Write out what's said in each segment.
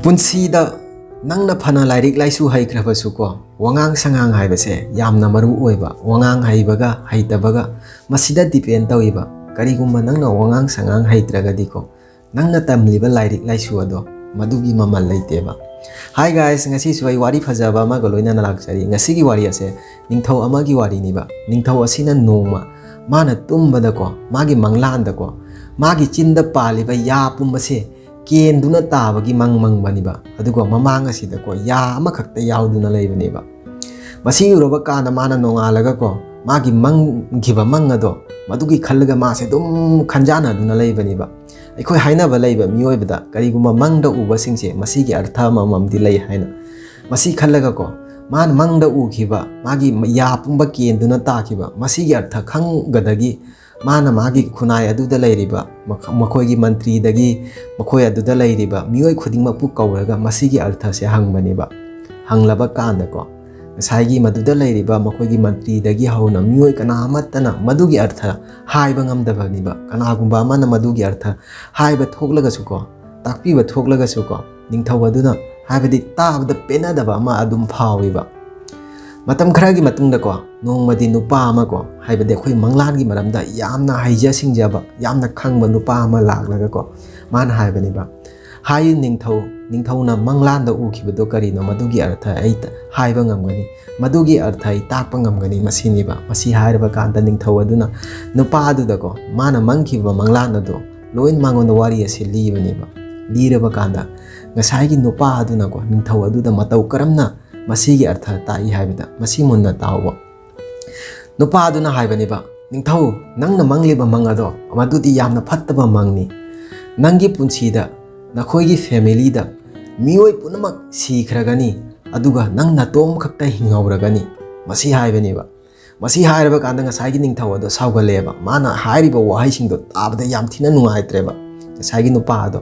पुंसीदा नंगना फना lyric लाइसु हैख्रबसु को वंगांग संगांग हाइबसे यामना मरु ओइबा वंगांग हाइबगा हाइतबगा मसिदा depend तौइबा करिगुम्बा नंगना वंगांग संगांग हाइत्रगदि को नंगना तमलिबा लाइरिक लाइसु अदो मदुगी ममल लैतेबा। Hi guys ngasi suai wari phajaba ma galoina na lakchari ngasi gi wari ase ningthau ama gi wari ni ba ningthau asina nongma mana tumbada ko magi manglan da ko magi chinda paliba ya pumbase ken duna tabagi mang bani ba adugo mamang asida ko ya ama khakta yauduna leibani ba masi uroba kana mana nongalaga ko magi mang giba mang ado madugi khallaga ma se dum khanjana duna leibani ba अखोई हाइनबा लैबा मियोइबदा करिगुमा मंगदा उबा सिंगसे मसीगी अर्थ मममदि लै हाइना मसी खल्लगा को मान मंगदा उखिबा मागी या पुंबा केंदुना ताखिबा मसीगी अर्थ खंगदगी माना मागी खुनाय अदुदा लैरिबा मखोइगी मंत्री दगी मखोइ अदुदा लैरिबा मियोइ खुदिंगमा पु कौरगा मसीगी अर्थ से हंगबनिबा हंगलबा कांदको साइगी मदुदा लैरिबा मखोइगी मंत्री दगी हौना मियोइ कनामतना मदुगी अर्थ हाइबा ngamdabaniba कनागुंबा माना मदुगी अर्थ हाइबा थोगलगसुको ताकपीबा थोगलगसुको निंगथौ अदुना हाइबदि ताबदा पेनादबा मा अदुम फाविबा मतम खरागी मतुंगदको नोंगमदि नुपा अमाको हाइबदि अखोइ मंगलानगी मरमदा यामना हाइजा सिंगजाबा यामना खंगबा नुपा अमा लागलगको मान हाइबनिबा हाइ निंगथौना मंगलानदा उखिबदो करिनो मदुगी अर्थ ऐ हाइबा ngamgani मदुगी अर्थ ऐ ताकपा ngamgani मसिनिबा मसि हाइरबा कांदा निंगथौ अदुना नुपा अदुदको माना मंगखिबा मंगलानदो लोइन मांगोन वारी असे लीबनिबा लीरबा कांदा ngसाइगी नुपा अदुनाको निंगथौ अदुदा मतौ करमना मसिगी अर्थ ताई हाइबदा मसि मुन्ना तावो नुपा अदुना हाइबनिबा निंगथौ नंगना मंगलिबा मंगदो मदुदी यामना फत्तबा मंगनी नंगी पुंसीदा नखोइगी फैमिलीदा मियोइ पुनमक सिखरगनी अदुगा नंग नतोम खक्ता हिंगौरगनी मसि हाइबनिबा मसि हाइरबा कांदा ngसाइगी निंगथौ अदो सावगलेबा माना हाइरिबा वाहाइसिंगदो ताबदा याम थिना नुंगाइत्रेबा ngसाइगी नुपा अदो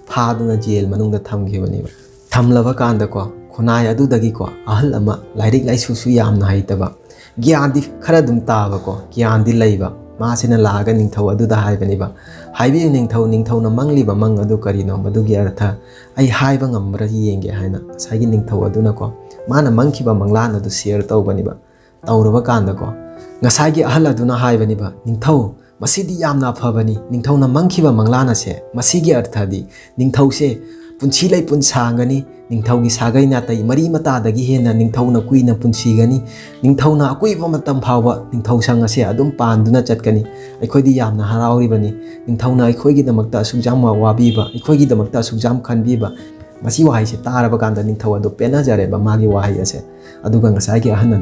फादुना जेल मनुंगदा थमगिबनिबा थमलबा कांदा को खुनाय अदुदगी को अहल अमा लाइरिक लाइसुसु यामना हाइतबा ज्ञानदि खरा दुम ताबा को ज्ञानदि लैबा मासिना लागा निंगथौ अदुदा हाइबनिबा हाइबि निंगथौना मंगलिबा मंग अदु करिनो मदुगी अर्थ ऐ हाइबा ngambra yenge haina साइगी निंगथौ अदुना को माना मंगखिबा मंगलान अदु शेयर तौबनिबा तौरबा कांदा को ngसाइगी अहल अदुना हाइबनिबा निंगथौ मसिदि यामना फबनी निंगथौना मंगखिबा मंगलान से मसिगी अर्थदि निंगथौसे पुंसी लै पुंसांगनी निंगथौगी सागै नातै मरी मतादगी हेना निंगथौना कुइना पुंसीगनी निंगथौना अकुइबा मतम फावबा निंगथौ संग असे अदुम पांदुना चटकनी अखोइदि यामना हराउरिबनी निंगथौना अखोइगी दमक्ता सुजाम वाबीबा अखोइगी दमक्ता सुजाम खनबीबा मसी वाहाइ से तारबा कांदा निंगथौ अदु पेना जरेबा मागी वाहाइ असे अदुगा ngसाइगी अहन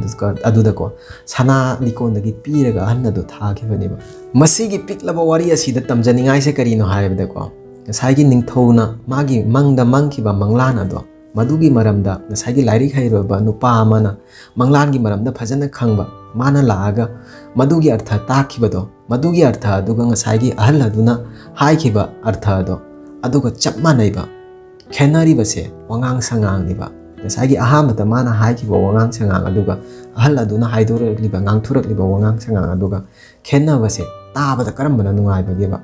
अदुदको सना लिकोनदगी पीरगा अहन अदु थाखिबनिबा मसीगी पिकलबा वारी असिदा तमजनिंगाइ से करिनो हाइबदको ngसाइगी निंगथौना मागी मंगदा मंगखिबा मंगलान अदो मदुगी मरमदा ngसाइगी लाइरिक हाइरबा नुपा अमाना मंगलानगी मरमदा फजना खंगबा माना लागा मदुगी अर्थ ताखिबदो मदुगी अर्थ अदुगा ngसाइगी अहल अदुना हाइखिबा अर्थ अदो अदुगा चप मानैबा खेनारिबसे वंगांग संगांगनिबा ngसाइगी अहामदा माना हाइखिबा वंगांग संगांग अदुगा अहल अदुना हाइदोरलिबा ngang वंगांग संगांग अदुगा खेनाबसे ताबदा करमबना नुंगाइबगेबा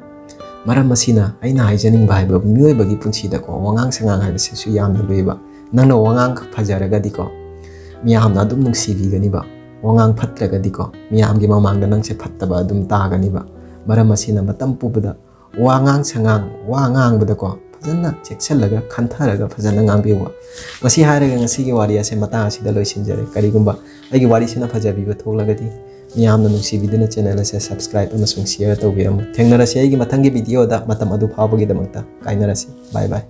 मरम मसीना आइना हाइजनिंग भाइबा मियोइबगी पुंसीदको वंगांग संगांग हाइबसेसु यामना लुइबा नंगना वंगांग फजरगदिको मियामना अदुम नुंसीबिगनिबा वंगांग फत्रगदिको मियामगी ममांगदा नंगसे फत्तबा अदुम तागनिबा मरम मसीना मतम पुबदा वंगांग संगांग वांगांगबदको फजना चेक्सलगा खंथरगा फजना ngangbiywa masi hairaga ngasiगी वारी असे मता असिदा लोइसिनजरे करिगुंबा आइगी वारीसिना फजाबिबा थोगलगदि मियामना नुंसीबिदुना चैनल असे सब्सक्राइब अमसुंग शेयर तौबिरम थेंगनरसे आइगी मथंगी वीडियो दा मतम अदु फावबगी दमक्ता काइनरसे बाय बाय।